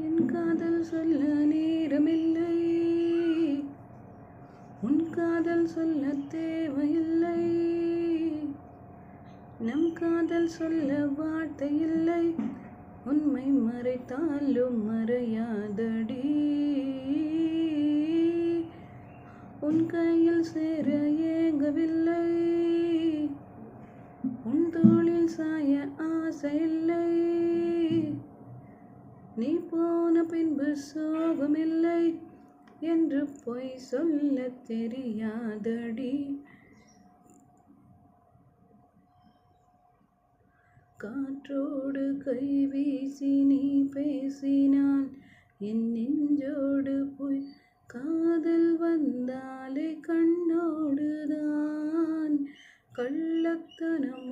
என் காதல் சொல்ல நேரமில்லை, உன் காதல் சொல்ல தேவையில்லை. நம் காதல் சொல்ல வார்த்தை இல்லை, உண்மை மறைத்தாலும் மறையாதடி. உன் கையில் சேர ஏங்கவில்லை, உன் தோளில் சாய ஆசை இல்லை. நீ போன பின்பு சோகமில்லை என்று பொய் சொல்ல தெரியாதடி. காற்றோடு கை வீசி நீ பேசினால் என் நெஞ்சோடு போய் காதல் வந்தாலே கண்ணோடுதான் கள்ளத்தனம்